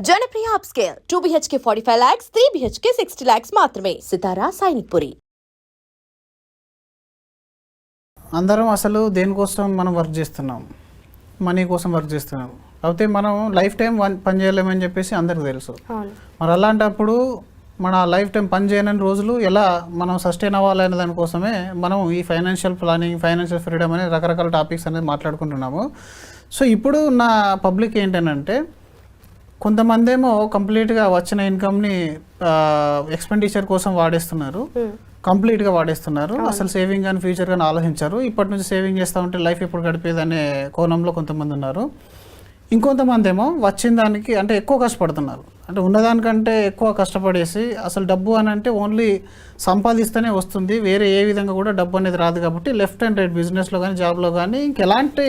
Janapriya upscale 2 BHK 45 lakhs, 3 BHK 60 lakhs మాత్రమే. సితారా సైనిక్పురి. అందరం అసలు దేనికోసం మనం వర్క్ చేస్తున్నాం, మనీ కోసం వర్క్ చేస్తున్నాం. కాకపోతే మనం లైఫ్ టైం పని చేయలేమని చెప్పేసి అందరికి తెలుసు. మరి అలాంటప్పుడు మన లైఫ్ టైం పని చేయని రోజులు ఎలా మనం సస్టైన్ అవ్వాలనే దానికోసమే మనం ఈ ఫైనాన్షియల్ ప్లానింగ్, ఫైనాన్షియల్ ఫ్రీడమ్ అనే రకరకాల టాపిక్స్ అనేది మాట్లాడుకుంటున్నాము. సో ఇప్పుడు నా పబ్లిక్ ఏంటంటే, కొంతమంది ఏమో కంప్లీట్గా వచ్చిన ఇన్కమ్ని ఎక్స్పెండిచర్ కోసం వాడేస్తున్నారు, కంప్లీట్గా వాడేస్తున్నారు. అసలు సేవింగ్ కానీ ఫ్యూచర్ కానీ ఆలోచించారు. ఇప్పటి నుంచి సేవింగ్ చేస్తూ ఉంటే లైఫ్ ఎప్పుడు గడిపేది అనే కోణంలో కొంతమంది ఉన్నారు. ఇంకొంతమంది ఏమో వచ్చిన దానికి అంటే ఎక్కువ కష్టపడుతున్నారు, అంటే ఉన్నదానికంటే ఎక్కువ కష్టపడేసి అసలు డబ్బు అని అంటే ఓన్లీ సంపాదిస్తేనే వస్తుంది, వేరే ఏ విధంగా కూడా డబ్బు అనేది రాదు. కాబట్టి లెఫ్ట్ అండ్ రైట్ బిజినెస్లో కానీ జాబ్లో కానీ ఇంకెలాంటి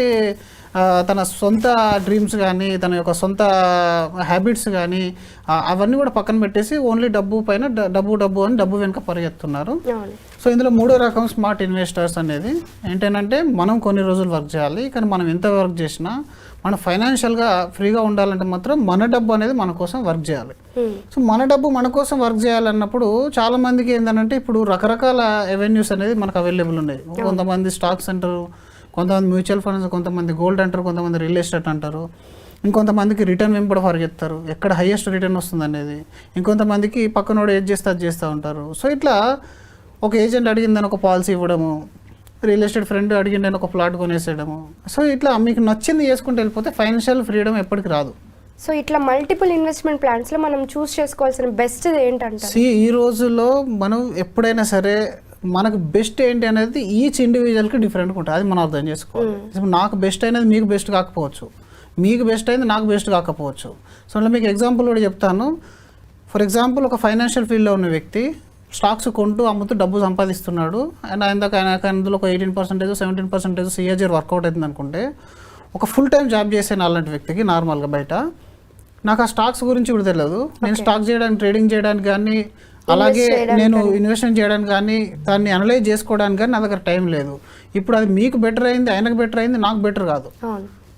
తన సొంత డ్రీమ్స్ కానీ తన యొక్క సొంత హ్యాబిట్స్ కానీ అవన్నీ కూడా పక్కన పెట్టేసి ఓన్లీ డబ్బు పైన డబ్బు అని డబ్బు వెనుక పరిగెత్తున్నారు. సో ఇందులో మూడో రకం స్మార్ట్ ఇన్వెస్టర్స్ అనేది ఏంటంటే, మనం కొన్ని రోజులు వర్క్ చేయాలి, కానీ మనం ఎంత వర్క్ చేసినా మనం ఫైనాన్షియల్గా ఫ్రీగా ఉండాలంటే మాత్రం మన డబ్బు అనేది మన కోసం వర్క్ చేయాలి. సో మన డబ్బు మన కోసం వర్క్ చేయాలన్నప్పుడు చాలా మందికి ఏంటంటే, ఇప్పుడు రకరకాల అవెన్యూస్ అనేది మనకు అవైలబుల్ ఉన్నాయి. కొంతమంది స్టాక్స్ అంటారు, కొంతమంది మ్యూచువల్ ఫండ్స్, కొంతమంది గోల్డ్ అంటారు, కొంతమంది రియల్ ఎస్టేట్ అంటారు, ఇంకొంతమందికి రిటర్న్ వెంబడి పరిగెత్తారు, ఎక్కడ హైయెస్ట్ రిటర్న్ వస్తుంది అనేది. ఇంకొంతమందికి పక్కనోడు ఏది చేస్తే అది చేస్తూ ఉంటారు. సో ఇట్లా ఒక ఏజెంట్ అడిగిందని ఒక పాలసీ ఇవ్వడము, రియల్ ఎస్టేట్ ఫ్రెండ్ అడిగిందని ఒక ప్లాట్ కొనేసేయడము. సో ఇట్లా మీకు నచ్చింది చేసుకుంటూ వెళ్ళిపోతే ఫైనాన్షియల్ ఫ్రీడమ్ ఎప్పటికి రాదు. సో ఇట్లా మల్టిపుల్ ఇన్వెస్ట్మెంట్ ప్లాన్స్లో మనం చూస్ చేసుకోవాల్సిన బెస్ట్ ఏంటంటే, ఈ రోజుల్లో మనం ఎప్పుడైనా సరే మనకు బెస్ట్ ఏంటి అనేది ఈచ్ ఇండివిజువల్కి డిఫరెంట్గా ఉంటుంది. అది మనం అర్థం చేసుకోవాలి. నాకు బెస్ట్ అయినది మీకు బెస్ట్ కాకపోవచ్చు, మీకు బెస్ట్ అయింది నాకు బెస్ట్ కాకపోవచ్చు. సో అలా మీకు ఎగ్జాంపుల్ కూడా చెప్తాను. ఫర్ ఎగ్జాంపుల్, ఒక ఫైనాన్షియల్ ఫీల్డ్లో ఉన్న వ్యక్తి స్టాక్స్ కొంటూ అమ్ముతూ డబ్బు సంపాదిస్తున్నాడు. అండ్ ఆయనకు అందులో ఒక 18%, 17% సిఏజర్ వర్కౌట్ అవుతుంది అనుకుంటే, ఒక ఫుల్ టైం జాబ్ చేసే అలాంటి వ్యక్తికి నార్మల్గా బయట నాకు ఆ స్టాక్స్ గురించి కూడా తెలియదు, నేను స్టాక్ చేయడానికి, ట్రేడింగ్ చేయడానికి కానీ, అలాగే నేను ఇన్వెస్ట్మెంట్ చేయడానికి కానీ, దాన్ని అనలైజ్ చేసుకోవడానికి కానీ నా దగ్గర టైం లేదు. ఇప్పుడు అది మీకు బెటర్ అయింది, ఆయనకు బెటర్ అయింది, నాకు బెటర్ కాదు.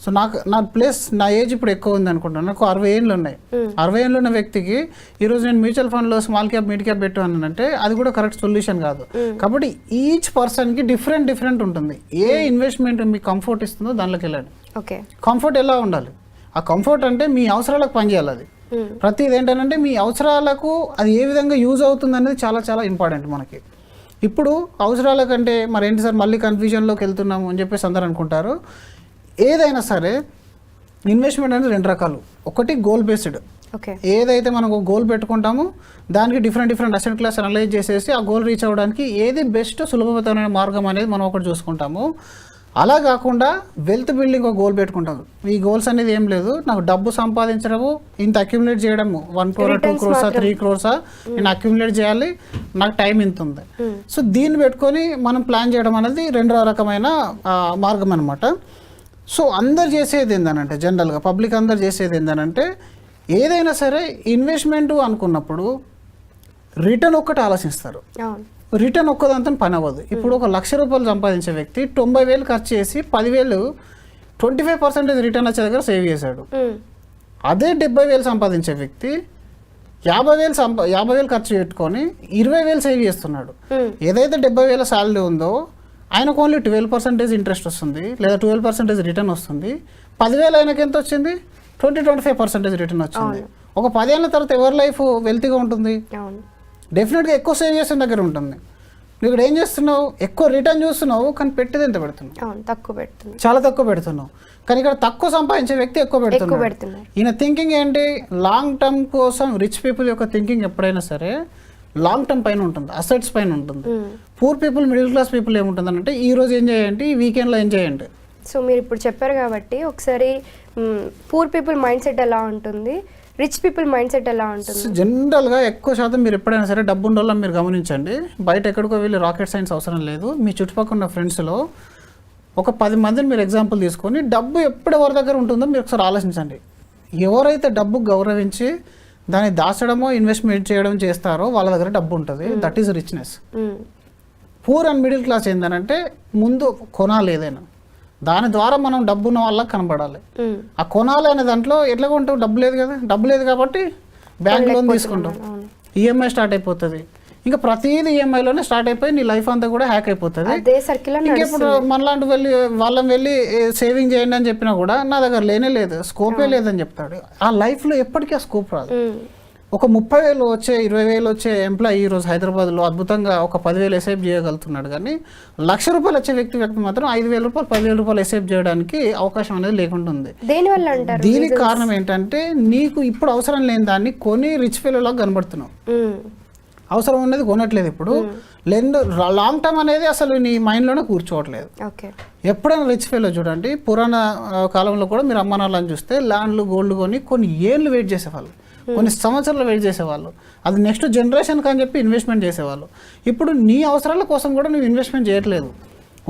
సో నా ప్లస్ నా ఏజ్ ఇప్పుడు ఎక్కువ ఉంది అనుకుంటాను, నాకు 60 ఏళ్ళు ఉన్నాయి. 60 ఏళ్ళు ఉన్న వ్యక్తికి ఈరోజు నేను మ్యూచువల్ ఫండ్లో స్మాల్ క్యాప్, మిడ్ క్యాప్ పెట్టానంటే అది కూడా కరెక్ట్ సొల్యూషన్ కాదు. కాబట్టి ఈచ్ పర్సన్కి డిఫరెంట్ ఉంటుంది. ఏ ఇన్వెస్ట్మెంట్ మీకు కంఫర్ట్ ఇస్తుందో దానిలోకి వెళ్ళండి. కంఫర్ట్ ఎలా ఉండాలి? ఆ కంఫర్ట్ అంటే మీ అవసరాలకు పనిచేయాలి. అది ప్రతిది ఏంటంటే మీ అవసరాలకు అది ఏ విధంగా యూజ్ అవుతుంది అనేది చాలా చాలా ఇంపార్టెంట్ మనకి. ఇప్పుడు అవసరాల కంటే మరి ఏంటి సార్ మళ్ళీ కన్ఫ్యూజన్లోకి వెళ్తున్నాము అని చెప్పేసి అందరూ అనుకుంటారు. ఏదైనా సరే ఇన్వెస్ట్మెంట్ అనేది 2 రకాలు. ఒకటి గోల్ బేస్డ్, ఏదైతే మనం ఒక గోల్ పెట్టుకుంటామో దానికి డిఫరెంట్ అసెట్ క్లాస్ అనలైజ్ చేసేసి ఆ గోల్ రీచ్ అవ్వడానికి ఏది బెస్ట్ సులభతరమైన మార్గం అనేది మనం ఒకటి చూసుకుంటాము. అలా కాకుండా వెల్త్ బిల్డింగ్ ఒక గోల్ పెట్టుకుంటాము. ఈ గోల్స్ అనేది ఏం లేదు, నాకు డబ్బు సంపాదించడము, ఇంత అక్యుములేట్ చేయడము, 1 crore, 2 crores, 3 crores నేను అక్యుములేట్ చేయాలి, నాకు టైం ఇంత ఉంది. సో దీన్ని పెట్టుకొని మనం ప్లాన్ చేయడం అనేది 2వ రకమైన మార్గం అనమాట. సో అందరు చేసేది ఏంటంటే, జనరల్గా పబ్లిక్ అందరు చేసేది ఏంటంటే, ఏదైనా సరే ఇన్వెస్ట్మెంట్ అనుకున్నప్పుడు రిటర్న్ ఒక్కటి ఆలోచిస్తారు. రిటర్న్ ఒక్కదంతా పని అవ్వదు. ఇప్పుడు ఒక 1,00,000 రూపాయలు సంపాదించే వ్యక్తి 90,000 ఖర్చు చేసి 10,000 25% రిటర్న్ వచ్చే దగ్గర సేవ్ చేశాడు. అదే 70,000 సంపాదించే వ్యక్తి 50,000 ఖర్చు పెట్టుకొని 20,000 సేవ్ చేస్తున్నాడు. ఏదైతే 70,000 శాలరీ ఉందో ఆయనకు ఓన్లీ 12% ఇంట్రెస్ట్ వస్తుంది, లేదా 12% రిటర్న్ వస్తుంది. 10,000 ఆయనకి ఎంత వచ్చింది? 20-25% రిటర్న్ వచ్చింది. ఒక 10 ఏళ్ళ తర్వాత ఎవరి లైఫ్ వెల్తీగా ఉంటుంది? డెఫినెట్గా ఎక్కువ సేవ్ చేసిన దగ్గర ఉంటుంది. నువ్వు ఇక్కడ ఏం చేస్తున్నావు? ఎక్కువ రిటర్న్ చూస్తున్నావు, కానీ పెట్టేది ఎంత పెడుతున్నావు? చాలా తక్కువ పెడుతున్నావు. కానీ ఇక్కడ తక్కువ సంపాదించే వ్యక్తి ఎక్కువ పెడుతున్నాడు. ఈయన థింకింగ్ ఏంటి? లాంగ్ టర్మ్ కోసం. రిచ్ పీపుల్ యొక్క థింకింగ్ ఎప్పుడైనా సరే లాంగ్ టర్మ్ పైన ఉంటుంది, అసెట్స్ పైన ఉంటుంది. Poor people, middle class people ఏముంటుంది అంటే, ఈ రోజు ఏం చేయండి, ఈ వీకెండ్లో ఏం చేయండి. సో మీరు ఇప్పుడు చెప్పారు కాబట్టి ఒకసారి పూర్ పీపుల్ మైండ్ సెట్ ఎలా ఉంటుంది, రిచ్ పీపుల్ మైండ్ సెట్ ఎలా ఉంటుంది? జనరల్గా ఎక్కువ శాతం మీరు ఎప్పుడైనా సరే డబ్బు ఉండాలో మీరు గమనించండి. బయట ఎక్కడికో వెళ్ళి రాకెట్ సైన్స్ అవసరం లేదు. మీ చుట్టుపక్కల ఉన్న ఫ్రెండ్స్లో ఒక 10 మందిని మీరు ఎగ్జాంపుల్ తీసుకొని డబ్బు ఎప్పుడు ఎవరి దగ్గర ఉంటుందో మీరు ఒకసారి ఆలోచించండి. ఎవరైతే డబ్బు గౌరవించి దాన్ని దాచడమో ఇన్వెస్ట్మెంట్ చేయడం చేస్తారో వాళ్ళ దగ్గర డబ్బు ఉంటుంది. That is richness. Poor and middle class ఏంటంటే ముందు కొనాలి ఏదైనా, దాని ద్వారా మనం డబ్బున్న వాళ్ళకి కనబడాలి. ఆ కొనాలి అనే దాంట్లో ఎట్లా కొంటావు? డబ్బు లేదు కదా, డబ్బు లేదు కాబట్టి బ్యాంక్ లోన్ తీసుకుంటాం, ఈఎంఐ స్టార్ట్ అయిపోతుంది. ఇంకా ప్రతిదీ ఈఎంఐలోనే స్టార్ట్ అయిపోయి నీ లైఫ్ అంతా కూడా హ్యాక్ అయిపోతుంది. ఇంకెప్పుడు మనలాంటి వాళ్ళని వెళ్ళి సేవింగ్ చేయండి అని చెప్పినా కూడా నా దగ్గర లేనే లేదు, స్కోపే లేదని చెప్తాడు. ఆ లైఫ్లో ఎప్పటికీ ఆ స్కోప్ రాదు. ఒక 30,000 వచ్చే 20,000 వచ్చే ఎంప్లాయీ ఈరోజు హైదరాబాద్లో అద్భుతంగా ఒక 10,000 ఎస్ఐప్ చేయగలుగుతున్నాడు. కానీ ₹1,00,000 వచ్చే వ్యక్తి మాత్రం ₹5,000 ₹10,000 ఎస్ఐప్ చేయడానికి అవకాశం అనేది లేకుండా ఉంది. దీనికి కారణం ఏంటంటే నీకు ఇప్పుడు అవసరం లేని దాన్ని కొని రిచ్ ఫెలోలాగా కనబడుతున్నావు. అవసరం ఉన్నది కొనట్లేదు. ఇప్పుడు లాంగ్ టర్మ్ అనేది అసలు నీ మైండ్లోనే కూర్చోవట్లేదు. ఎప్పుడైనా రిచ్ ఫెలో చూడండి, పురాణ కాలంలో కూడా మీరు అమ్మానాలని చూస్తే ల్యాండ్లు గోల్డ్ కొని కొన్ని ఏళ్ళు వెయిట్ చేసేవాళ్ళు, కొన్ని సంవత్సరాలు వెయిట్ చేసేవాళ్ళు. అది నెక్స్ట్ జనరేషన్కి అని చెప్పి ఇన్వెస్ట్మెంట్ చేసేవాళ్ళు. ఇప్పుడు నీ అవసరాల కోసం కూడా నువ్వు ఇన్వెస్ట్మెంట్ చేయట్లేదు,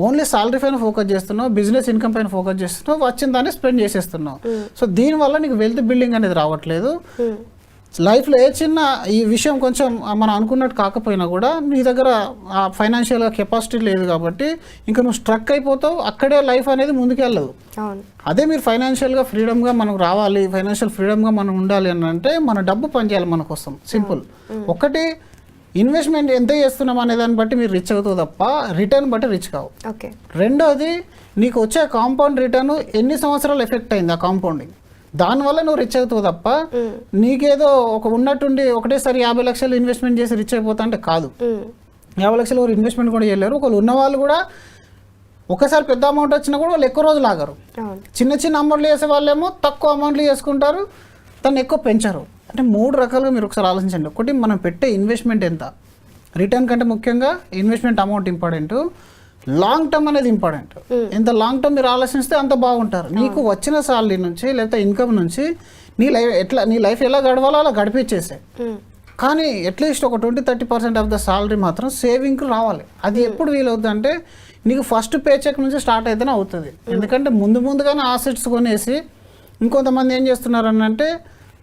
ఓన్లీ సాలరీ పైన ఫోకస్ చేస్తున్నావు, బిజినెస్ ఇన్కమ్ పైన ఫోకస్ చేస్తున్నావు, వచ్చిన దాన్ని స్పెండ్ చేసేస్తున్నావు. సో దీనివల్ల నీకు వెల్త్ బిల్డింగ్ అనేది రావట్లేదు. లైఫ్లో ఏ చిన్న ఈ విషయం కొంచెం మనం అనుకున్నట్టు కాకపోయినా కూడా నీ దగ్గర ఫైనాన్షియల్గా కెపాసిటీ లేదు కాబట్టి ఇంకా నువ్వు స్ట్రక్ అయిపోతావు, అక్కడే లైఫ్ అనేది ముందుకెళ్ళదు. అదే మీరు ఫైనాన్షియల్గా ఫ్రీడమ్గా మనకు రావాలి, ఫైనాన్షియల్ ఫ్రీడమ్గా మనం ఉండాలి అని అంటే మన డబ్బు పనిచేయాలి మన కోసం. సింపుల్. ఒకటి ఇన్వెస్ట్మెంట్ ఎంత చేస్తున్నాం అనే దాన్ని బట్టి మీరు రిచ్ అవుతావు తప్ప రిటర్న్ బట్టి రిచ్ కావు. రెండోది నీకు వచ్చే కాంపౌండ్ రిటర్న్ ఎన్ని సంవత్సరాలు ఎఫెక్ట్ అయింది ఆ కాంపౌండింగ్, దానివల్ల నువ్వు రిచ్ అవుతావు తప్ప నీకేదో ఒక ఉన్నట్టుండి ఒకటేసారి 50 లక్షలు ఇన్వెస్ట్మెంట్ చేసి రిచ్ అయిపోతా అంటే కాదు. 50 లక్షలు ఎవరు ఇన్వెస్ట్మెంట్ కూడా చేయలేరు. ఒకళ్ళు ఉన్న వాళ్ళు కూడా ఒకసారి పెద్ద అమౌంట్ వచ్చినా కూడా వాళ్ళు ఎక్కువ రోజులు ఆగరు. చిన్న చిన్న అమౌంట్లు చేసే వాళ్ళేమో తక్కువ అమౌంట్లు చేసుకుంటారు, దాన్ని ఎక్కువ పెంచరు. అంటే 3 రకాలుగా మీరు ఒకసారి ఆలోచించండి. ఒకటి మనం పెట్టే ఇన్వెస్ట్మెంట్ ఎంత, రిటర్న్ కంటే ముఖ్యంగా investment amount important, long term అనేది ఇంపార్టెంట్. ఎంత లాంగ్ టర్మ్ మీరు ఆలోచిస్తే అంత బాగుంటారు. నీకు వచ్చిన సాలరీ నుంచి లేకపోతే ఇన్కమ్ నుంచి నీ లైఫ్ ఎలా గడవాలో అలా గడిపించేసే. కానీ అట్లీస్ట్ ఒక 20-30% ఆఫ్ ద సాలరీ మాత్రం సేవింగ్కి రావాలి. అది ఎప్పుడు వీలవుతుంది అంటే నీకు ఫస్ట్ పే చెక్ నుంచి స్టార్ట్ అయితేనే అవుతుంది. ఎందుకంటే ముందుగానే ఆసెట్స్ కొనేసి ఇంకొంతమంది ఏం చేస్తున్నారు అంటే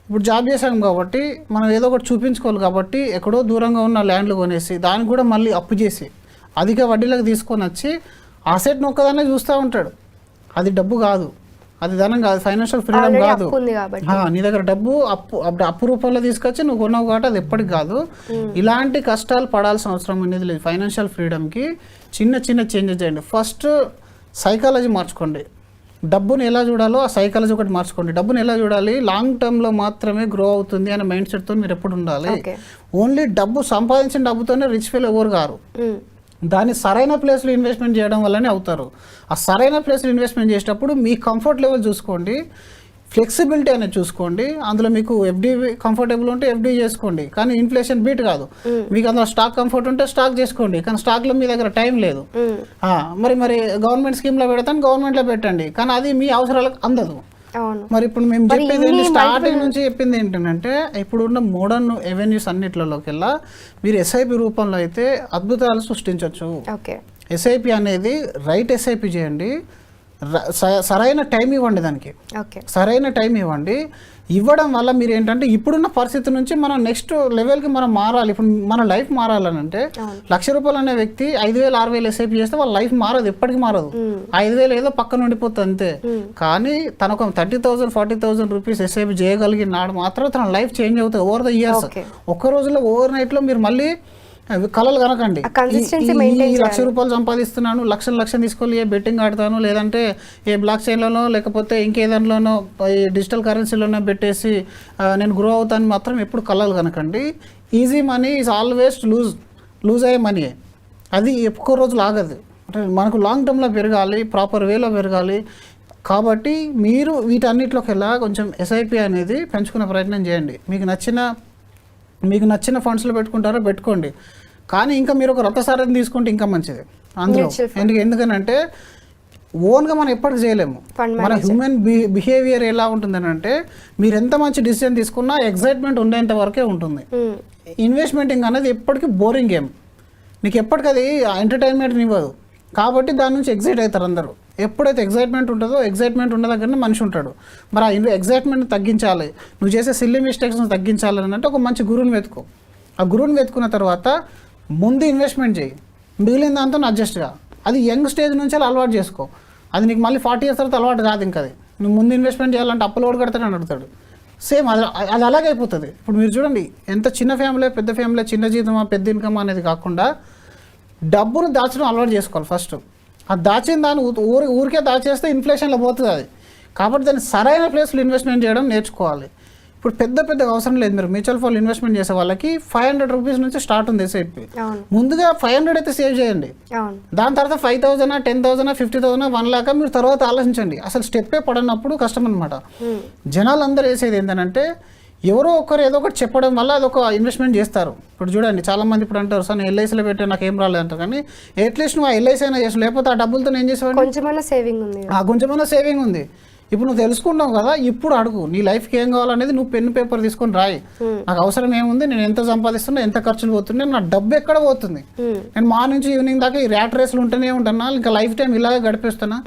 ఇప్పుడు జాబ్ చేశాం కాబట్టి మనం ఏదో ఒకటి చూపించుకోవాలి కాబట్టి ఎక్కడో దూరంగా ఉన్న ల్యాండ్లు కొనేసి దానికి కూడా మళ్ళీ అప్పు చేసి అధిక వడ్డీలకు తీసుకొని వచ్చి ఆసెట్ ఒక్కదాన్నే చూస్తూ ఉంటాడు. అది డబ్బు కాదు, అది ధనం కాదు, ఫైనాన్షియల్ ఫ్రీడమ్ కాదు. నీ దగ్గర డబ్బు అప్పు రూపంలో తీసుకొచ్చి నువ్వు కొన్నావు కాబట్టి అది ఎప్పటికి కాదు. ఇలాంటి కష్టాలు పడాల్సిన అవసరం అనేది లేదు. ఫైనాన్షియల్ ఫ్రీడమ్కి చిన్న చేంజెస్ చేయండి. ఫస్ట్ సైకాలజీ మార్చుకోండి. డబ్బుని ఎలా చూడాలో ఆ సైకాలజీ ఒకటి మార్చుకోండి. డబ్బుని ఎలా చూడాలి, లాంగ్ టర్మ్లో మాత్రమే గ్రో అవుతుంది అనే మైండ్ సెట్తో మీరు ఎప్పుడు ఉండాలి. ఓన్లీ డబ్బు సంపాదించిన డబ్బుతోనే రిచ్ ఫీల్ ఎవరు గారు. దాన్ని సరైన ప్లేస్లో ఇన్వెస్ట్మెంట్ చేయడం వల్లనే అవుతారు. ఆ సరైన ప్లేస్లో ఇన్వెస్ట్మెంట్ చేసేటప్పుడు మీ కంఫర్ట్ లెవెల్ చూసుకోండి, ఫ్లెక్సిబిలిటీ అనేది చూసుకోండి. అందులో మీకు ఎఫ్డీ కంఫర్టబుల్ ఉంటే ఎఫ్డీ చేసుకోండి, కానీ ఇన్ఫ్లేషన్ బీట్ కాదు. మీకు అందులో స్టాక్ కంఫర్ట్ ఉంటే స్టాక్ చేసుకోండి, కానీ స్టాక్లో మీ దగ్గర టైం లేదు. మరి గవర్నమెంట్ స్కీమ్లో పెడతాను, గవర్నమెంట్లో పెట్టండి, కానీ అది మీ అవసరాలకు అందదు. మరి ఇప్పుడు మేము చెప్పేది స్టార్టింగ్ నుంచి చెప్పింది ఏంటంటే ఇప్పుడున్న మోడర్న్ ఎవెన్యూస్ అన్నిట్లలోకెల్లా మీరు ఎస్ఐపి రూపంలో అయితే అద్భుతాలు సృష్టించవచ్చు. ఎస్ఐపి అనేది రైట్ ఎస్ఐపి చేయండి, సరైన టైం ఇవ్వండి, దానికి సరైన టైం ఇవ్వండి. ఇవ్వడం వల్ల మీరు ఏంటంటే ఇప్పుడున్న పరిస్థితి నుంచి మనం నెక్స్ట్ లెవెల్కి మనం మారాలి. ఇప్పుడు మన లైఫ్ మారాలని అంటే ₹1,00,000 అనే వ్యక్తి 5,000 6,000 ఎస్ఐపి చేస్తే వాళ్ళ లైఫ్ మారదు, ఎప్పటికీ మారదు. 5,000 ఏదో పక్కన ఉండిపోతుంది అంతే. కానీ తన ఒక 30,000 40,000 రూపీస్ ఎస్ఐపి చేయగలిగినాడు మాత్రం తన లైఫ్ చేంజ్ అవుతుంది ఓవర్ ద ఇయర్స్. ఒక్క రోజులో ఓవర్ నైట్లో మీరు మళ్ళీ కళలు కనకండి. ఈ ₹1,00,000 సంపాదిస్తున్నాను, లక్షలు తీసుకొని ఏ బెట్టింగ్ ఆడతాను, లేదంటే ఏ బ్లాక్ చైన్లోనో లేకపోతే ఇంకేదానిలోనో ఈ డిజిటల్ కరెన్సీలోనో పెట్టేసి నేను గ్రో అవుతాను మాత్రం ఎప్పుడు కళలు కనకండి. Easy money is always lose అయ్యే మనీ. అది ఎక్కువ రోజులు ఆగదు. అంటే మనకు లాంగ్ టర్మ్లో పెరగాలి, ప్రాపర్ వేలో పెరగాలి. కాబట్టి మీరు వీటన్నిటిలోకి వెళ్ళా కొంచెం ఎస్ఐపి అనేది పెంచుకునే ప్రయత్నం చేయండి. మీకు నచ్చిన ఫండ్స్లో పెట్టుకోండి, కానీ ఇంకా మీరు ఒక రథసారథిని తీసుకుంటే ఇంకా మంచిది అందులో. ఎందుకనంటే ఓన్గా మనం ఎప్పటికి చేయలేము. మన హ్యూమన్ బిహేవియర్ ఎలా ఉంటుందని అంటే మీరు ఎంత మంచి డిసిజన్ తీసుకున్నా ఎగ్జైట్మెంట్ ఉండేంత వరకే ఉంటుంది. ఇన్వెస్ట్మెంటింగ్ అనేది ఎప్పటికీ బోరింగ్ గేమ్, నీకు ఎప్పటికీ అది ఎంటర్టైన్మెంట్ ఇవ్వదు. కాబట్టి దాని నుంచి ఎగ్జైట్ అవుతారు అందరూ. ఎప్పుడైతే ఎగ్జైట్మెంట్ ఉంటుందో ఎగ్జైట్మెంట్ ఉన్న దగ్గరనే మనిషి ఉంటాడు. మరి ఆ ఎగ్జైట్మెంట్ తగ్గించాలి, నువ్వు చేసే సిల్లీ మిస్టేక్స్ని తగ్గించాలని అంటే ఒక మంచి గురువుని వెతుకో. ఆ గురువుని వెతుకున్న తర్వాత ముందు ఇన్వెస్ట్మెంట్ చేయి, మిగిలిన దాంతో అడ్జస్ట్గా అది యంగ్ స్టేజ్ నుంచి అలవాటు చేసుకో. అది నీకు మళ్ళీ 40 years తర్వాత అలవాటు కాదు ఇంకా అది. నువ్వు ముందు ఇన్వెస్ట్మెంట్ చేయాలంటే అప్పులు కూడా కడతాడని అడుగుతాడు. సేమ్ అది అది అలాగే అయిపోతుంది. ఇప్పుడు మీరు చూడండి, ఎంత చిన్న ఫ్యామిలీ పెద్ద ఫ్యామిలీ, చిన్న జీతమా పెద్ద ఇన్కమ్ అనేది కాకుండా డబ్బును దాచడం అలవాటు చేసుకోవాలి ఫస్ట్. ఆ దాచిన దాన్ని ఊరికే దాచేస్తే ఇన్ఫ్లేషన్లో పోతుంది అది. కాబట్టి దాన్ని సరైన ప్లేస్లో ఇన్వెస్ట్మెంట్ చేయడం నేర్చుకోవాలి. ఇప్పుడు పెద్ద అవసరం లేదు. మీరు మ్యూచువల్ ఫండ్ ఇన్వెస్ట్మెంట్ చేసే వాళ్ళకి 500 రూపీస్ నుంచి స్టార్ట్ ఉంది ఎస్ఐపి. ముందుగా 500 అయితే సేవ్ చేయండి. దాని తర్వాత 5,000, 10,000, 50,000, 1 lakh మీరు తర్వాత ఆలోచించండి. అసలు స్టెప్పే పడినప్పుడు కష్టం అనమాట. జనాలు అందరూ వేసేది ఏంటంటే ఎవరో ఒకరు ఏదో ఒకటి చెప్పడం వల్ల అదొక ఇన్వెస్ట్మెంట్ చేస్తారు. ఇప్పుడు చూడండి, చాలా మంది ఇప్పుడు అంటారు, సార్ నేను ఎల్ఐసీలో పెట్టా నాకు ఏం రాలేదు అంటారు. కానీ అట్లీస్ట్ నువ్వు ఆ ఎల్ఐసీ అయినా చేసి, లేకపోతే ఆ డబ్బులతో నేను చేసేవాడిని, కొంచెమైనా సేవింగ్ ఉంది. ఇప్పుడు నువ్వు తెలుసుకుంటావు కదా, ఇప్పుడు అడుగు నీ లైఫ్కి ఏం కావాలనేది నువ్వు పెన్ పేపర్ తీసుకొని రాయి. నాకు అవసరం ఏముంది, నేను ఎంత సంపాదిస్తున్నా, ఎంత ఖర్చులు పోతుంది, నా డబ్బు ఎక్కడ పోతుంది, నేను మార్నింగ్ నుంచి ఈవినింగ్ దాకా ఈ ర్యాట్ రేస్లు ఉంటూనే ఉంటానా, ఇంకా లైఫ్ టైం ఇలాగే గడిపిస్తున్నా,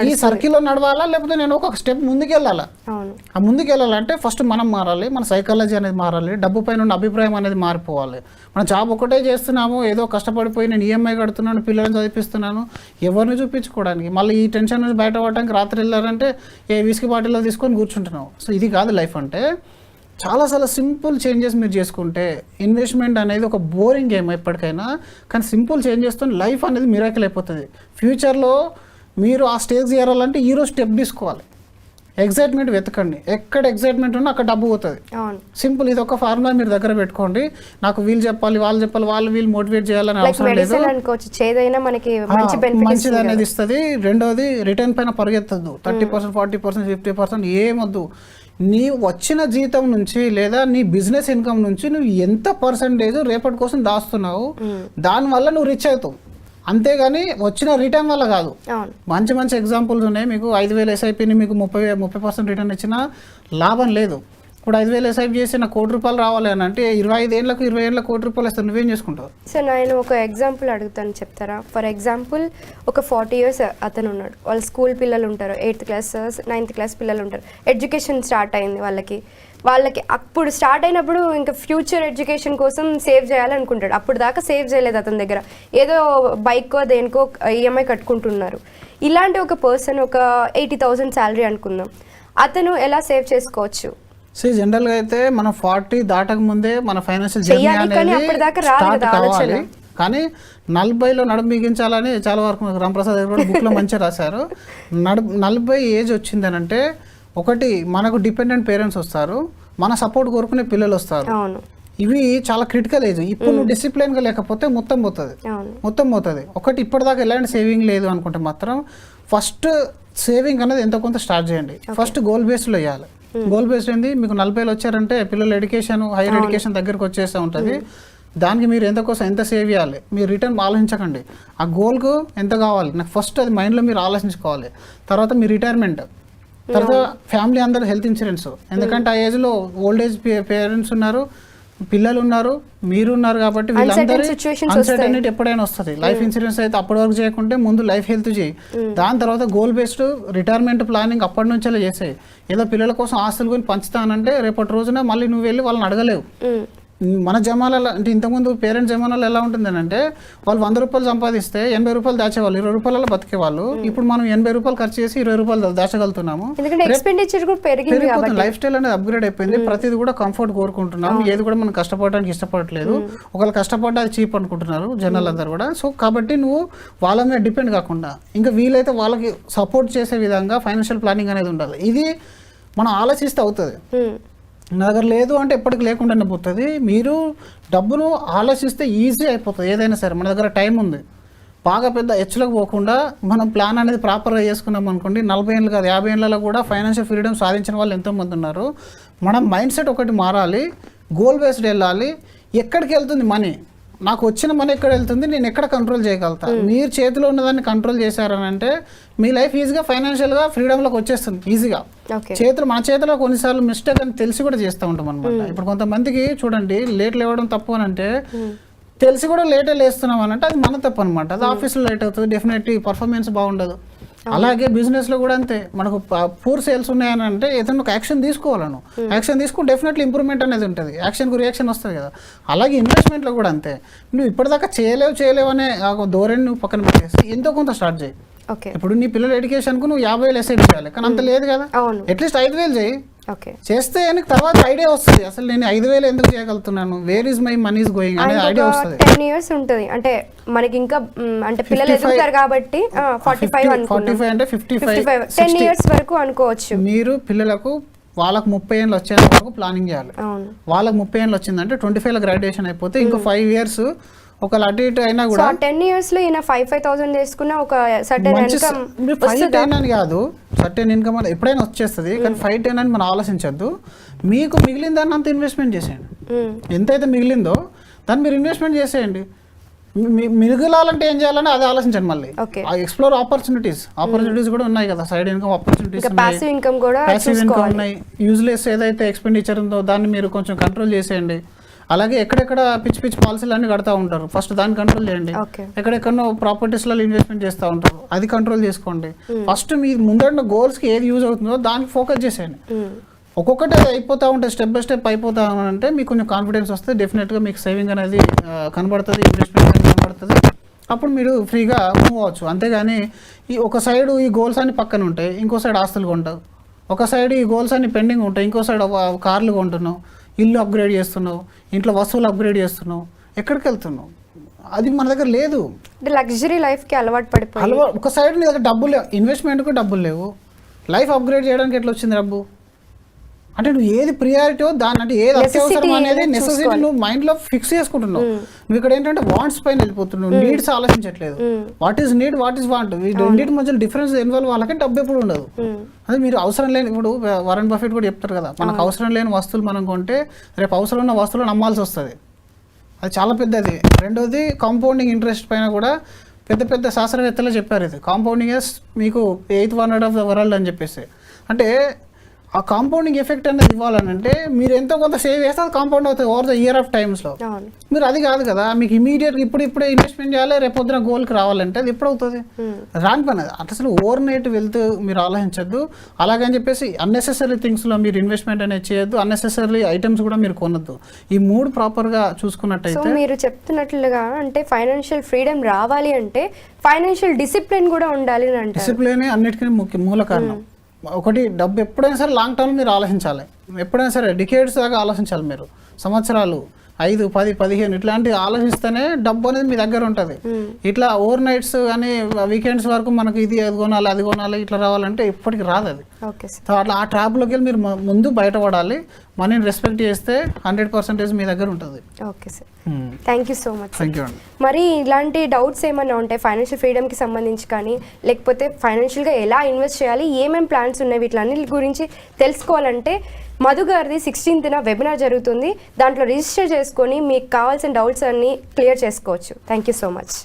ఈ సర్కిల్లో నడవాలా, లేకపోతే నేను ఒక స్టెప్ ముందుకు వెళ్ళాలా? ఆ ముందుకు వెళ్ళాలంటే ఫస్ట్ మనం మారాలి, మన సైకాలజీ అనేది మారాలి, డబ్బు పైన ఉన్న అభిప్రాయం అనేది మారిపోవాలి. మనం జాబ్ ఒకటే చేస్తున్నాము, ఏదో కష్టపడిపోయి నేను ఈఎంఐ కడుతున్నాను, పిల్లల్ని చదివిస్తున్నాను, ఎవరిని చూపించుకోవడానికి, మళ్ళీ ఈ టెన్షన్ నుంచి బయటపడడానికి రాత్రి వెళ్ళారంటే ఏ విస్కీ బాటిల్లో తీసుకొని కూర్చుంటున్నావు. సో ఇది కాదు లైఫ్ అంటే. చాలా సింపుల్ చేంజెస్ మీరు చేసుకుంటే, ఇన్వెస్ట్మెంట్ అనేది ఒక బోరింగ్ గేమ్ ఎప్పటికైనా, కానీ సింపుల్ చేంజెస్తో లైఫ్ అనేది మిరాకిల్ అయిపోతుంది. ఫ్యూచర్లో మీరు ఆ స్టేజ్ చేరాలంటే ఈరోజు స్టెప్ తీసుకోవాలి. ఎగ్జైట్మెంట్ వెతకండి, ఎక్కడ ఎగ్జైట్మెంట్ ఉన్నా అక్కడ డబ్బు పోతుంది. సింపుల్, ఇది ఒక ఫార్ములా మీరు దగ్గర పెట్టుకోండి. నాకు వీళ్ళు చెప్పాలి, వాళ్ళు వీళ్ళు మోటివేట్ చేయాలని అవసరం లేదు. మంచిది అనేది ఇస్తుంది. రెండోది, రిటర్న్ పైన పరిగెత్తద్దు. 30%, 40%, 50% ఏమొద్దు. నీ వచ్చిన జీతం నుంచి లేదా నీ బిజినెస్ ఇన్కమ్ నుంచి నువ్వు ఎంత పర్సంటేజ్ రేపటి కోసం దాస్తున్నావు, దానివల్ల నువ్వు రిచ్ అవుతావు. అంతేగాని వచ్చిన రిటర్న్ వల్ల కాదు. మంచి ఎగ్జాంపుల్స్ ఉన్నాయి. మీకు 5,000 ఎస్ఐపిని మీకు 30% రిటర్న్ ఇచ్చినా లాభం లేదు. ఇప్పుడు 5,000 ఎస్ఐపి చేసి నాకు ₹1,00,00,000 రావాలి అని అంటే 25 ఏళ్ళకు ₹1,00,00,000 ఇస్తాను, నువ్వేం చేసుకుంటావు? సో నేను ఒక ఎగ్జాంపుల్ అడుగుతాను, చెప్తారా? ఫర్ ఎగ్జాంపుల్, ఒక 40 years అతను ఉన్నాడు, వాళ్ళ స్కూల్ పిల్లలు ఉంటారు, 8th class 9th class పిల్లలు ఉంటారు, ఎడ్యుకేషన్ స్టార్ట్ అయింది వాళ్ళకి అప్పుడు స్టార్ట్ అయినప్పుడు ఇంకా ఫ్యూచర్ ఎడ్యుకేషన్ కోసం సేవ్ చేయాలనుకుంటాడు. అప్పుడు దాకా సేవ్ చేయలేదు అతని దగ్గర, ఏదో బైక్కో దేనికో ఈఎంఐ కట్టుకుంటున్నారు. ఇలాంటి ఒక పర్సన్ ఒక 80,000 శాలరీ అనుకుందాం, అతను ఎలా సేవ్ చేసుకోవచ్చు? జనరల్గా అయితే మనం 40 దాటక ముందే మన ఫైనాన్షియల్ జర్నీ అనేది స్టార్ట్ కావాలి. కానీ 40లో నడుము బిగించాలని చాలా వరకు రామప్రసాద్ గారు బుక్లో మంచిగా రాశారు. 40 ఏజ్ వచ్చిందని అంటే, ఒకటి మనకు డిపెండెంట్ పేరెంట్స్ వస్తారు, మన సపోర్ట్ కోరుకునే పిల్లలు వస్తారు. ఇవి చాలా క్రిటికల్ ఏజ్. ఇప్పుడు నువ్వు డిసిప్లిన్గా లేకపోతే మొత్తం పోతుంది. ఒకటి ఇప్పటిదాకా ఎలాంటి సేవింగ్ లేదు అనుకుంటే మాత్రం ఫస్ట్ సేవింగ్ అనేది ఎంతో కొంత స్టార్ట్ చేయండి. ఫస్ట్ గోల్ బేస్డ్లో వేయాలి. గోల్ బేస్డ్ ఏంది, మీకు 40 వచ్చారంటే పిల్లల ఎడ్యుకేషన్, హైయర్ ఎడ్యుకేషన్ దగ్గరకు వచ్చేస్తూ ఉంటుంది. దానికి మీరు ఎంత సేవ్ చేయాలి, మీరు రిటర్న్ ఆలోచించకండి. ఆ గోల్కు ఎంత కావాలి నాకు ఫస్ట్ అది మైండ్లో మీరు ఆలోచించుకోవాలి. తర్వాత మీ రిటైర్మెంట్, తర్వాత ఫ్యామిలీ అందరూ హెల్త్ ఇన్సూరెన్స్. ఎందుకంటే ఆ ఏజ్లో ఓల్డ్ ఏజ్ పేరెంట్స్ ఉన్నారు, పిల్లలు ఉన్నారు, మీరు ఉన్నారు. కాబట్టి వీళ్ళందరూ అన్సర్టనిటీ ఎప్పుడైనా వస్తుంది. లైఫ్ ఇన్సూరెన్స్ అయితే అప్పటి వరకు చేయకుంటే ముందు లైఫ్ హెల్త్ చేయి, దాని తర్వాత గోల్ బేస్డ్ రిటైర్మెంట్ ప్లానింగ్ అప్పటి నుంచే చేసేయి. ఏదో పిల్లల కోసం ఆస్తులు కొని పంచుతానంటే రేపటి రోజున మళ్ళీ నువ్వు వెళ్ళి వాళ్ళని అడగలేవు. మన జమానాలో అంటే ఇంతకుముందు పేరెంట్స్ జమానాలో ఎలా ఉంటుంది అంటే, వాళ్ళు ₹100 సంపాదిస్తే ₹80 దాచేవాళ్ళు, ₹20 బతికేవాళ్ళు. ఇప్పుడు మనం ₹80 ఖర్చు చేసి ₹20 దాచగలుగుతున్నాము. పెరిగిపోతుంది, లైఫ్ స్టైల్ అనేది అప్గ్రేడ్ అయిపోయింది. ప్రతిది కూడా కంఫర్ట్ కోరుకుంటున్నాము, ఏది కూడా మనం కష్టపడడానికి ఇష్టపడట్లేదు. ఒకళ్ళు కష్టపడ్డా అది చీప్ అనుకుంటున్నారు జనాలు అందరూ కూడా. సో కాబట్టి నువ్వు వాళ్ళ మీద డిపెండ్ కాకుండా ఇంకా వీలైతే వాళ్ళకి సపోర్ట్ చేసే విధంగా ఫైనాన్షియల్ ప్లానింగ్ అనేది ఉండాలి. ఇది మనం ఆలోచిస్తే అవుతుంది. నా దగ్గర లేదు అంటే ఎప్పటికి లేకుండానే పోతుంది. మీరు డబ్బును ఆలోచిస్తే ఈజీ అయిపోతుంది ఏదైనా సరే. మన దగ్గర టైం ఉంది, బాగా పెద్ద హెచ్చులకు పోకుండా మనం ప్లాన్ అనేది ప్రాపర్గా చేసుకున్నాం అనుకోండి, 40 ఏళ్ళు కాదు 50 ఏళ్ళలో కూడా ఫైనాన్షియల్ ఫ్రీడమ్ సాధించిన వాళ్ళు ఎంతోమంది ఉన్నారు. మనం మైండ్ సెట్ ఒకటి మారాలి, గోల్ బేస్డ్ వెళ్ళాలి. ఎక్కడికి వెళ్తుంది మనీ, నాకు వచ్చిన మనీ ఎక్కడ వెళ్తుంది, నేను ఎక్కడ కంట్రోల్ చేయగలుగుతా. మీరు చేతిలో ఉన్నదాన్ని కంట్రోల్ చేశారని అంటే మీ లైఫ్ ఈజీగా ఫైనాన్షియల్గా ఫ్రీడమ్లోకి వచ్చేస్తుంది ఈజీగా. మన చేతిలో కొన్నిసార్లు మిస్టేక్ అని తెలిసి కూడా చేస్తూ ఉంటాం అనమాట. ఇప్పుడు కొంతమందికి చూడండి, లేట్ లేవడం తప్పు అని అంటే తెలిసి కూడా లేటే లేస్తున్నాం అని అంటే అది మన తప్పు అనమాట. అది ఆఫీస్లో లేట్ అవుతుంది, డెఫినెట్లీ పర్ఫార్మెన్స్ బాగుండదు. అలాగే బిజినెస్లో కూడా అంతే, మనకు పూర్ సేల్స్ ఉన్నాయని అంటే ఏదైనా ఒక యాక్షన్ తీసుకోవాలను, యాక్షన్ తీసుకుని డెఫినెట్లీ ఇంప్రూవ్మెంట్ అనేది ఉంటుంది, యాక్షన్కు రియాక్షన్ వస్తుంది కదా. అలాగే ఇన్వెస్ట్మెంట్లో కూడా అంతే, నువ్వు ఇప్పటిదాకా చేయలేవు అనే ధోరణి నువ్వు పక్కన పెట్టేసి ఎంతో కొంత స్టార్ట్ చేయి. ఓకే. ఇప్పుడు నీ పిల్లల ఎడ్యుకేషన్కు నువ్వు 50,000 ఎస్ఐడ్ చేయాలి, కానీ అంత లేదు కదా. అవును. అట్లీస్ట్ 5,000 చేయి. ఓకే. చేస్తే నీకు తర్వాత ఐడియా వస్తుంది, అసలు నేను 5,000 ఎందుకు చేయగలుగుతున్నాను, where is my money is going అనే ఐడియా వస్తుంది. 10 years ఉంటుంది అంటే మనకి ఇంకా అంటే పిల్లలు ఎదుగుతారు కాబట్టి 45 అంటే 55 10 years వరకు అనుకోవచ్చు. మీరు పిల్లలకు వాళ్ళకు 30 ఏళ్ళు వచ్చేంత వరకు ప్లానింగ్ చేయాలి. అవును. వాళ్ళకి 30 ఏళ్ళు వచ్చిందంటే 25 గ్రాడ్యుయేషన్ అయిపోతే ఇంకో 5 years ఒకవేళ అటు ఇటు అయినా కూడా 10 years లో ఈయన 5,000 చేసుకున్న ఒక సర్టెన్ ఇన్కమ్ 5-10 అని కాదు, సర్టెన్ ఇన్కమ్ అని ఎప్పుడైనా వచ్చేస్తుంది, కానీ 5-10 అని మనం ఆలోచించద్దు. మీకు మిగిలిన దాన్ని అంత ఇన్వెస్ట్మెంట్ చేసేయండి. ఎంతైతే మిగిలిందో దాన్ని మీరు ఇన్వెస్ట్మెంట్ చేసేయండి. మిగిలాలంటే ఏం చేయాలని అది ఆలోచించండి. మళ్ళీ ఎక్స్ప్లోర్ ఆపర్చునిటీస్ కూడా ఉన్నాయి కదా, side income opportunities passive income కూడా ప్యాసివ్ ఇన్కమ్ ఉన్నాయి. యూజ్లెస్ ఏదైతే ఎక్స్పెండిచర్ ఉందో దాన్ని మీరు కొంచెం కంట్రోల్ చేసేయండి. అలాగే ఎక్కడెక్కడ పిచ్చి పిచ్చి పాలసీలు అన్ని కడతా ఉంటారు, ఫస్ట్ దాన్ని కంట్రోల్ చేయండి. ఎక్కడెక్కడో ప్రాపర్టీస్లలో ఇన్వెస్ట్మెంట్ చేస్తూ ఉంటారు, అది కంట్రోల్ చేసుకోండి. ఫస్ట్ మీ ముందన్న గోల్స్కి ఏది యూజ్ అవుతుందో దానికి ఫోకస్ చేసేయండి. ఒక్కొక్కటి అది అయిపోతూ ఉంటే స్టెప్ బై స్టెప్ అయిపోతా అంటే మీకు కొంచెం కాన్ఫిడెన్స్ వస్తే డెఫినెట్గా మీకు సేవింగ్ అనేది కనబడుతుంది, ఇన్వెస్ట్మెంట్ అనేది కనబడుతుంది. అప్పుడు మీరు ఫ్రీగా మూవ్ అవ్వచ్చు. అంతేగాని ఈ ఒక సైడ్ ఈ గోల్స్ అన్ని పక్కన ఉంటాయి, ఇంకో సైడ్ ఆస్తులు కొంటావు. ఒక సైడ్ ఈ గోల్స్ అన్ని పెండింగ్ ఉంటాయి, ఇంకో సైడ్ కార్లు కొంటున్నావు, ఇల్లు అప్గ్రేడ్ చేస్తున్నావు, ఇంట్లో వస్తువులు అప్గ్రేడ్ చేస్తున్నావు. ఎక్కడికి వెళ్తున్నావు? అది మన దగ్గర లేదు. లగ్జరీ లైఫ్కి అలవాటు పడిపోయి ఒక సైడ్ నీ దగ్గర డబ్బులు లేవు, ఇన్వెస్ట్మెంట్కు డబ్బులు లేవు, లైఫ్ అప్గ్రేడ్ చేయడానికి ఎట్లా వచ్చింది డబ్బు? అంటే నువ్వు ఏది ప్రియారిటీ దాన్ని, అంటే ఏది అత్యవసరం అనేది నెసెసిటీ నువ్వు మైండ్లో ఫిక్స్ చేసుకుంటున్నావు. నువ్వు ఇక్కడ ఏంటంటే వాంట్స్ పైన వెళ్ళిపోతున్నావు, నీడ్స్ ఆలోచించట్లేదు. What is need, what is want, ఈ రెండింటి మధ్య డిఫరెన్స్ ఇన్వాల్వ్ వాళ్ళకి డబ్బు ఎప్పుడు ఉండదు. అదే మీరు అవసరం లేని, ఇప్పుడు వారెన్ బఫెట్ కూడా చెప్తారు కదా, మనకు అవసరం లేని వస్తువులు మనం కొంటే రేపు అవసరం ఉన్న వస్తువులను అమ్మాల్సి వస్తుంది. అది చాలా పెద్దది. రెండోది కాంపౌండింగ్ ఇంట్రెస్ట్ పైన కూడా పెద్ద పెద్ద శాస్త్రవేత్తలు చెప్పారు, ఇది కాంపౌండింగ్ మీకు 8th wonder of the world అని చెప్పేసి. అంటే ఆ కాంపౌండింగ్ ఎఫెక్ట్ అనేది ఇవ్వాలని అంటే మీరు ఎంతో కొంత సేవ్ చేస్తే అది కాంపౌండ్ అవుతుంది ఓవర్ ద ఇయర్ ఆఫ్ టైమ్స్లో. మీరు అది కాదు కదా, మీకు ఇమీడియట్గా ఇప్పుడే ఇన్వెస్ట్మెంట్ చేయాలి, రేపు పొద్దున గోల్కి రావాలంటే అది ఎప్పుడు అవుతుంది? రాని పని. అది అసలు ఓవర్ నైట్ వెళ్తూ మీరు ఆలోచించద్దు. అలాగని చెప్పేసి అన్నెసెసరీ థింగ్స్లో మీరు ఇన్వెస్ట్మెంట్ అనేది చేయొద్దు, అన్నెసెసరీ ఐటమ్స్ కూడా మీరు కొనొద్దు. ఈ 3 ప్రాపర్గా చూసుకున్నట్టయితే మీరు చెప్తున్నట్లుగా అంటే ఫైనాన్షియల్ ఫ్రీడమ్ రావాలి అంటే ఫైనాన్షియల్ డిసిప్లిన్ కూడా ఉండాలి అంటే డిసిప్లిన్ అన్నిటికీ మూల కారణం. ఒకటి, డబ్బు ఎప్పుడైనా సరే లాంగ్ టర్మ్ మీరు ఆలోచించాలి, ఎప్పుడైనా సరే డికేడ్స్ దాకా ఆలోచించాలి. మీరు సంవత్సరాలు 5, 10, 15 ఇట్లాంటివి ఆలోచిస్తేనే డబ్బు అనేది మీ దగ్గర ఉంటుంది. ఇట్లా ఓవర్ నైట్స్ కానీ వీకెండ్స్ వరకు మనకు ఇది అది కొనాలి అది కొనాలి ఇట్లా రావాలంటే ఎప్పటికి రాదు అది. అట్లా ఆ ట్రాప్లోకి వెళ్ళి మీరు ముందు బయటపడాలి. మనీని రెస్పెక్ట్ చేస్తే 100% మీ దగ్గర ఉంటుంది. Okay sir, thank you so much. Thank you అండి. మరి ఇలాంటి డౌట్స్ ఏమైనా ఉంటాయి ఫైనాన్షియల్ ఫ్రీడమ్కి సంబంధించి కానీ, లేకపోతే ఫైనాన్షియల్గా ఎలా ఇన్వెస్ట్ చేయాలి, ఏమేమి ప్లాన్స్ ఉన్నాయి, వీటిలన్నిటి గురించి తెలుసుకోవాలంటే మధు గారిది 16th వెబినార్ జరుగుతుంది. దాంట్లో రిజిస్టర్ చేసుకొని మీకు కావాల్సిన డౌట్స్ అన్నీ క్లియర్ చేసుకోవచ్చు. Thank you so much.